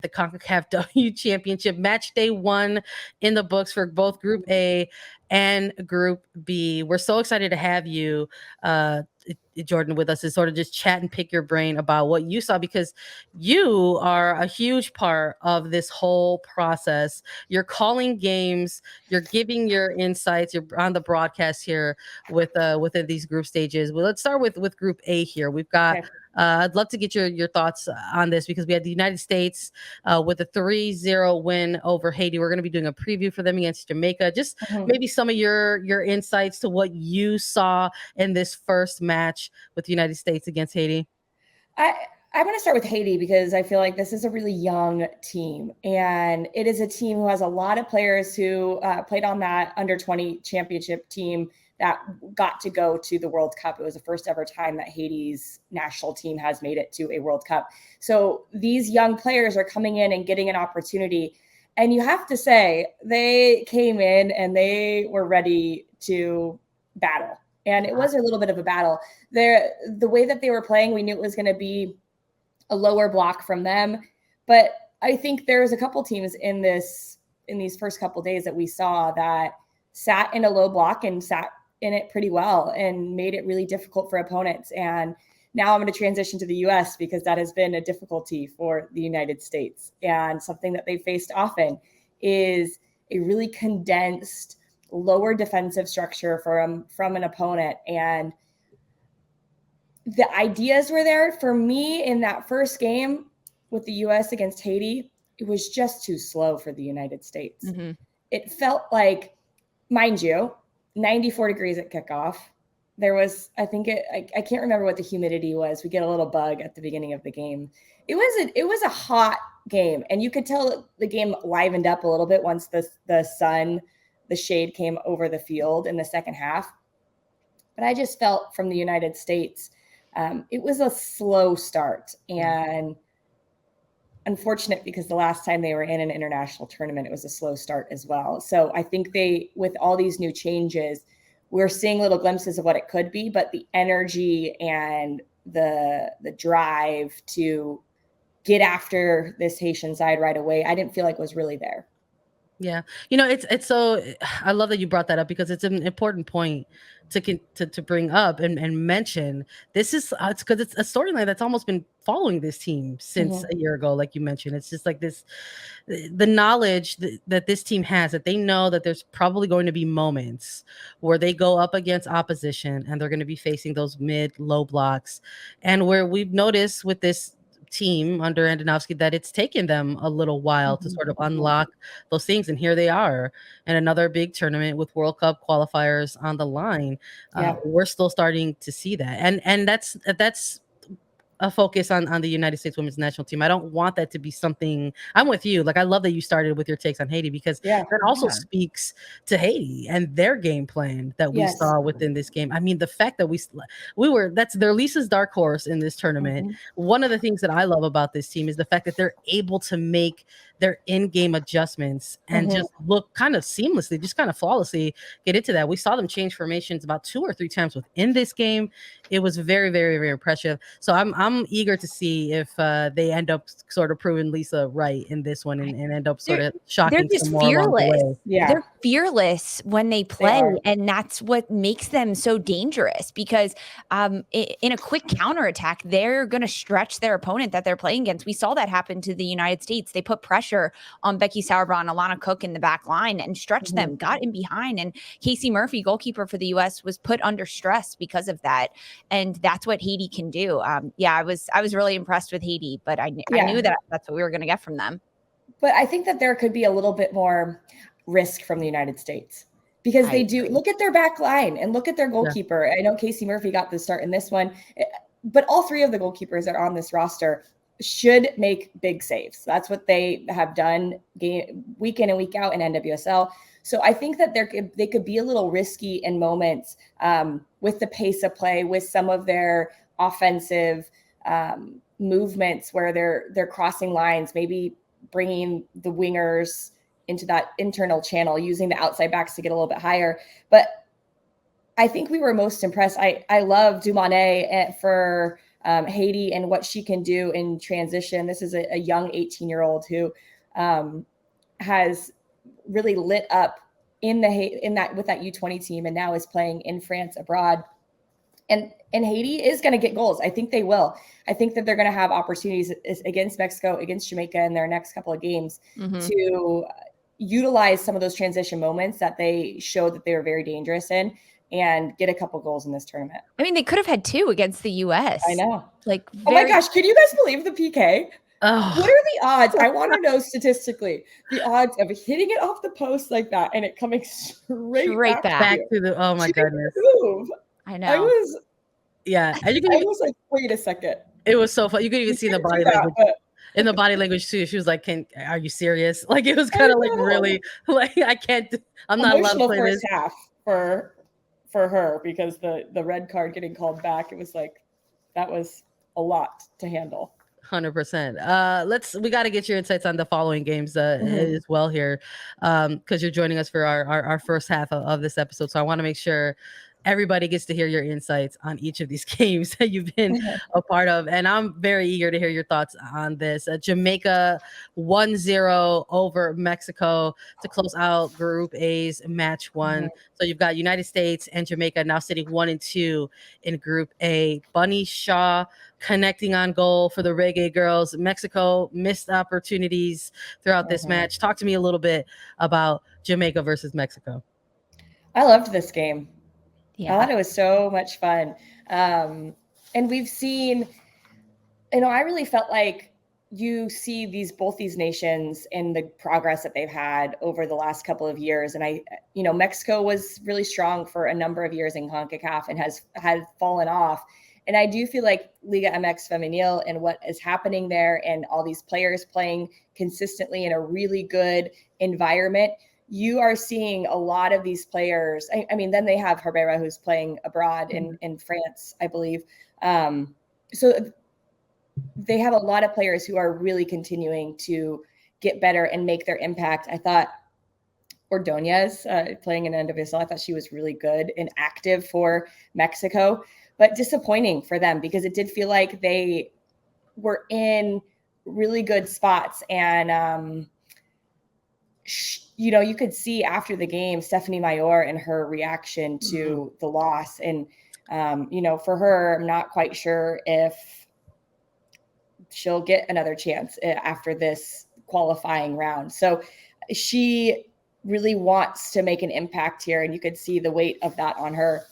the Concacaf W Championship. Match day 1 in the books for both Group A and Group B. We're so excited to have you, Jordan, with us to sort of just chat and pick your brain about what you saw, because you are a huge part of this whole process. You're calling games, you're giving your insights, you're on the broadcast here within these group stages. Well, let's start with Group A here. We've got Okay. I'd love to get your thoughts on this, because we had the United States with a 3-0 win over Haiti. We're going to be doing a preview for them against Jamaica. Just maybe some of your insights to what you saw in this first match with the United States against Haiti. I'm going to start with Haiti because I feel like this is a really young team, and it is a team who has a lot of players who played on that under-20 championship team that got to go to the World Cup. It was the first ever time that Haiti's national team has made it to a World Cup. So these young players are coming in and getting an opportunity. And you have to say, they came in and they were ready to battle. And it was a little bit of a battle. The way that they were playing, we knew it was going to be a lower block from them. But I think there's a couple teams in these first couple days that we saw that sat in a low block and sat in it pretty well and made it really difficult for opponents. And now I'm going to transition to the U.S. because that has been a difficulty for the United States. And something that they faced often is a really condensed, lower defensive structure from an opponent. And the ideas were there for me in that first game with the U.S. against Haiti. It was just too slow for the United States. Mm-hmm. It felt like, mind you, 94 degrees at kickoff. There was, I can't remember what the humidity was. We get a little bug at the beginning of the game. It was a hot game, and you could tell the game livened up a little bit once the shade came over the field in the second half. But I just felt from the United States, it was a slow start, and unfortunate because the last time they were in an international tournament, it was a slow start as well. So I think with all these new changes, we're seeing little glimpses of what it could be, but the energy and the drive to get after this Haitian side right away, I didn't feel like was really there. Yeah. It's so, I love that you brought that up, because it's an important point to bring up and mention. This is, it's because it's a storyline that's almost been following this team since a year ago. Like you mentioned, it's just like this, the knowledge that this team has, that they know that there's probably going to be moments where they go up against opposition and they're going to be facing those low blocks. And where we've noticed with this team under Andonovski that it's taken them a little while to sort of unlock those things, and here they are in another big tournament with World Cup qualifiers on the line. We're still starting to see that, and that's a focus on the United States women's national team. I don't want that to be something. I'm with you. Like, I love that you started with your takes on Haiti, because that also speaks to Haiti and their game plan that we saw within this game. I mean, the fact that that's their Lisa's dark horse in this tournament. One of the things that I love about this team is the fact that they're able to make their in-game adjustments and just look kind of seamlessly, just kind of flawlessly get into that. We saw them change formations about 2 or 3 times within this game. It was very, very, very impressive. So I'm eager to see if they end up sort of proving Lisa right in this one and end up sort of shocking some more along the way. Yeah. They're fearless when they play, and that's what makes them so dangerous, because in a quick counterattack, they're going to stretch their opponent that they're playing against. We saw that happen to the United States. They put pressure on Becky Sauerbrunn, Alana Cook in the back line and stretched them, got in behind. And Casey Murphy, goalkeeper for the U.S., was put under stress because of that. And that's what Haiti can do. I was really impressed with Haiti, but I knew that that's what we were going to get from them. But I think that there could be a little bit more risk from the United States, because they do look at their back line and look at their goalkeeper. Yeah. I know Casey Murphy got the start in this one, but all 3 of the goalkeepers that are on this roster should make big saves. That's what they have done week in and week out in NWSL. So I think that they could be a little risky in moments with the pace of play, with some of their offensive movements where they're crossing lines, maybe bringing the wingers into that internal channel, using the outside backs to get a little bit higher. But I think we were most impressed. I love Dumane for Haiti and what she can do in transition. This is a young 18-year-old who has really lit up with that U20 team, and now is playing in France abroad. And Haiti is going to get goals. I think they will. I think that they're going to have opportunities against Mexico, against Jamaica in their next couple of games to utilize some of those transition moments that they showed that they were very dangerous in, and get a couple goals in this tournament. I mean, they could have had 2 against the US. I know. Like, oh my gosh, can you guys believe the PK? Oh. What are the odds? I want to know statistically the odds of hitting it off the post like that and it coming straight back to the. Oh my goodness! Move. I know. I was like, wait a second. It was so fun. You could even see the body language. In the body language too, she was like, are you serious?" Like, it was kind of like, really, like, I can't. I'm not allowed to play first this. Half for her, because the red card getting called back, it was like, that was a lot to handle. 100%. We got to get your insights on the following games as well here, because you're joining us for our first half of this episode. So I want to make sure everybody gets to hear your insights on each of these games that you've been a part of. And I'm very eager to hear your thoughts on this. Jamaica 1-0 over Mexico to close out Group A's match 1. So you've got United States and Jamaica now sitting 1-2 in Group A. Bunny Shaw connecting on goal for the Reggae Girls. Mexico missed opportunities throughout this match. Talk to me a little bit about Jamaica versus Mexico. I loved this game. Yeah. I thought it was so much fun. And we've seen, I really felt like you see both these nations and the progress that they've had over the last couple of years. And Mexico was really strong for a number of years in CONCACAF and had fallen off. And I do feel like Liga MX Femenil and what is happening there, and all these players playing consistently in a really good environment, you are seeing a lot of these players. I mean, then they have Herrera, who's playing abroad in France, I believe. So they have a lot of players who are really continuing to get better and make their impact. I thought Ordonez playing in NWSL, I thought she was really good and active for Mexico, but disappointing for them because it did feel like they were in really good spots. And, you could see after the game, Stephanie Mayor and her reaction to the loss. And, for her, I'm not quite sure if she'll get another chance after this qualifying round. So she really wants to make an impact here, and you could see the weight of that on her.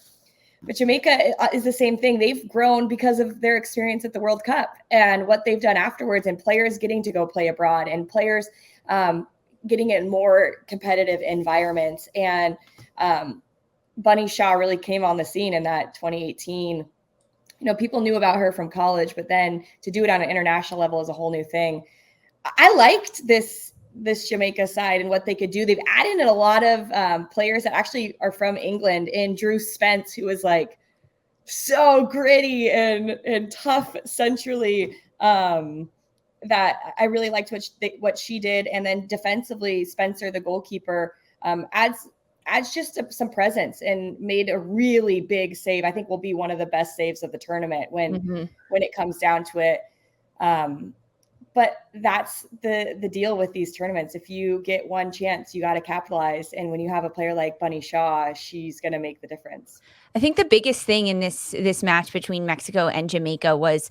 But Jamaica is the same thing. They've grown because of their experience at the World Cup and what they've done afterwards, and players getting to go play abroad, and players getting in more competitive environments. And Bunny Shaw really came on the scene in that 2018. People knew about her from college, but then to do it on an international level is a whole new thing. I liked this Jamaica side and what they could do. They've added in a lot of players that actually are from England, and Drew Spence, who was like so gritty and tough centrally, that I really liked what she did. And then defensively, Spencer, the goalkeeper, adds just some presence and made a really big save. I think will be one of the best saves of the tournament when it comes down to it. But that's the deal with these tournaments. If you get one chance, you got to capitalize. And when you have a player like Bunny Shaw, she's going to make the difference. I think the biggest thing in this match between Mexico and Jamaica was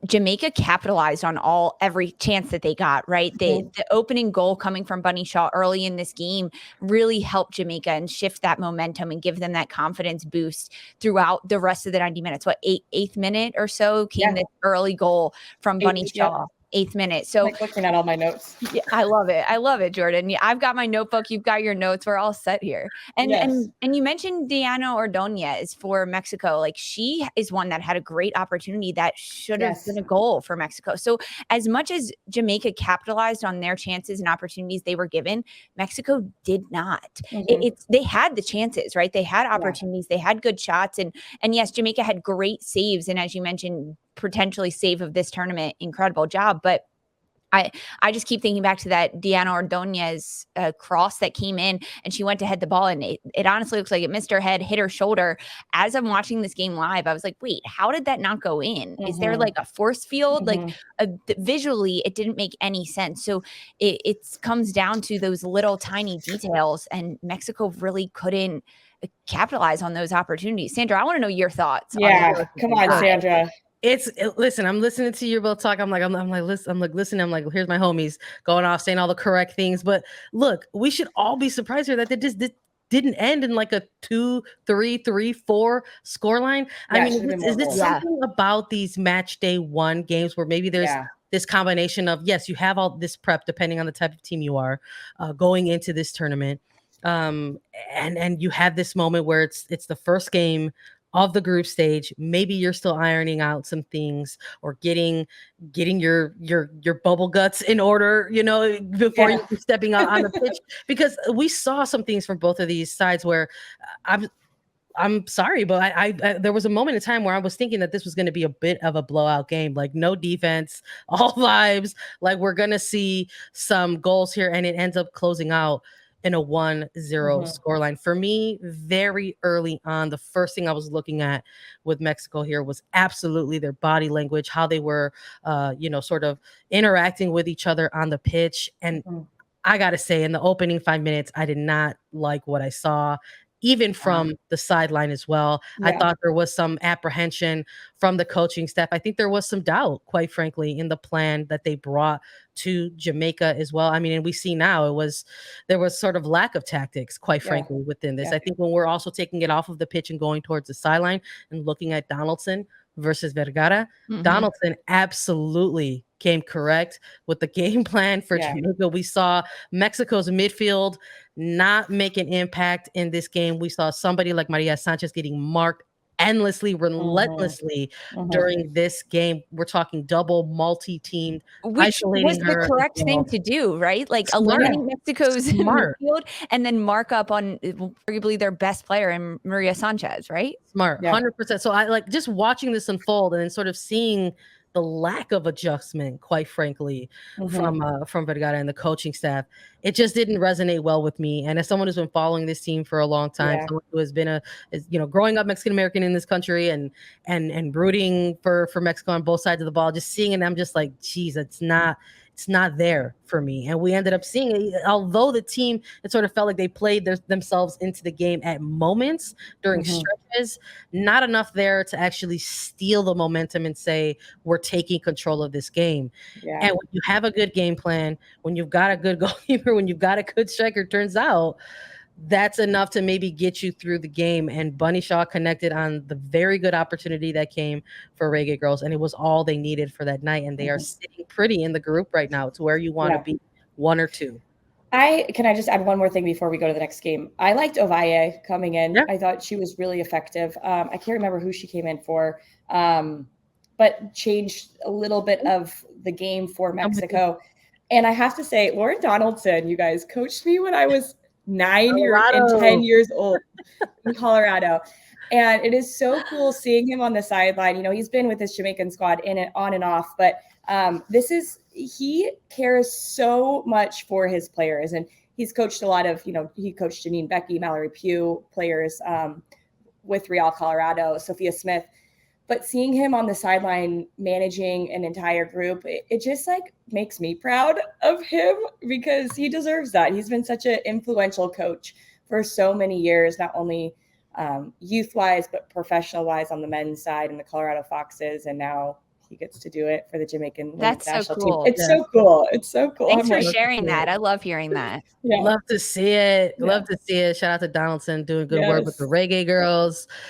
Jamaica capitalized on every chance that they got, right? The opening goal coming from Bunny Shaw early in this game really helped Jamaica and shift that momentum and give them that confidence boost throughout the rest of the 90 minutes. Eighth minute or so came this early goal from Bunny Shaw. 8th minute. So like looking at all my notes. Yeah, I love it, Jordan. Yeah, I've got my notebook. You've got your notes. We're all set here. And you mentioned Diana Ordonez for Mexico. Like, she is one that had a great opportunity that should have been a goal for Mexico. So as much as Jamaica capitalized on their chances and opportunities they were given, Mexico did not. They had the chances, right? They had opportunities. They had good shots. And yes, Jamaica had great saves. And as you mentioned, potentially save of this tournament, incredible job. But I just keep thinking back to that Diana Ordonez cross that came in, and she went to head the ball, and it honestly looks like it missed her head, hit her shoulder. As I'm watching this game live, I was like, wait, how did that not go in? Is there like a force field? Like visually, it didn't make any sense. So it comes down to those little tiny details, and Mexico really couldn't capitalize on those opportunities. Sandra, I want to know your thoughts. Yeah, come on, Sandra. Listen, I'm listening to you both talk. I'm like, listening. I'm like, here's my homies going off saying all the correct things. But look, we should all be surprised here that they just didn't end in like a 2-3, 3-4 scoreline. I mean, is it something about these match day one games where maybe there's this combination of, yes, you have all this prep depending on the type of team you are going into this tournament. And you have this moment where it's the first game of the group stage. Maybe you're still ironing out some things or getting your bubble guts in order, before you're stepping out on the pitch, because we saw some things from both of these sides where I'm sorry, but I there was a moment in time where I was thinking that this was going to be a bit of a blowout game, like no defense, all vibes, like we're going to see some goals here, and it ends up closing out in a 1-0 scoreline. For me, very early on, the first thing I was looking at with Mexico here was absolutely their body language, how they were, sort of interacting with each other on the pitch. And I got to say, in the opening 5 minutes, I did not like what I saw, even from the sideline as well. I thought there was some apprehension from the coaching staff. I think there was some doubt, quite frankly, in the plan that they brought to Jamaica as well. I mean, and we see now there was sort of lack of tactics, quite frankly, within this. I think when we're also taking it off of the pitch and going towards the sideline and looking at Donaldson versus Vergara, Donaldson absolutely came correct with the game plan for Jamaica. We saw Mexico's midfield not make an impact in this game. We saw somebody like Maria Sanchez getting marked endlessly, relentlessly during this game. We're talking double, multi-teamed, which was the correct thing to do, right? Like eliminate Mexico's midfield and then mark up on arguably their best player in Maria Sanchez, right? Smart, 100%. So I like just watching this unfold and then sort of seeing the lack of adjustment, quite frankly, from Vergara and the coaching staff. It just didn't resonate well with me. And as someone who's been following this team for a long time, someone who has been growing up Mexican American in this country and rooting for Mexico on both sides of the ball, just seeing it, I'm just like, geez, it's not there for me. And we ended up seeing it, although the team, it sort of felt like they played themselves into the game at moments during stretches, not enough there to actually steal the momentum and say, we're taking control of this game. And when you have a good game plan, when you've got a good goalkeeper, when you've got a good striker, turns out that's enough to maybe get you through the game. And Bunny Shaw connected on the very good opportunity that came for Reggae Girls, and it was all they needed for that night. And they are sitting pretty in the group right now to where you want to be, 1 or 2. Can I just add one more thing before we go to the next game? I liked Ovalle coming in. I thought she was really effective. I can't remember who she came in for, but changed a little bit of the game for Mexico. And I have to say, Lauren Donaldson, you guys, coached me when I was 9 and 10 years old in Colorado. And it is so cool seeing him on the sideline. He's been with this Jamaican squad on and off, but he cares so much for his players. And he's coached a lot of, he coached Janine Becky, Mallory Pugh players with Real Colorado, Sophia Smith. But seeing him on the sideline managing an entire group, it just like makes me proud of him because he deserves that. He's been such an influential coach for so many years, not only youth-wise, but professional-wise on the men's side in the Colorado Foxes. And now he gets to do it for the Jamaican national team. It's so cool. It's so cool. Thanks for sharing that. I love hearing that. Love to see it. Love to see it. Shout out to Donaldson doing good work with the Reggae Girls.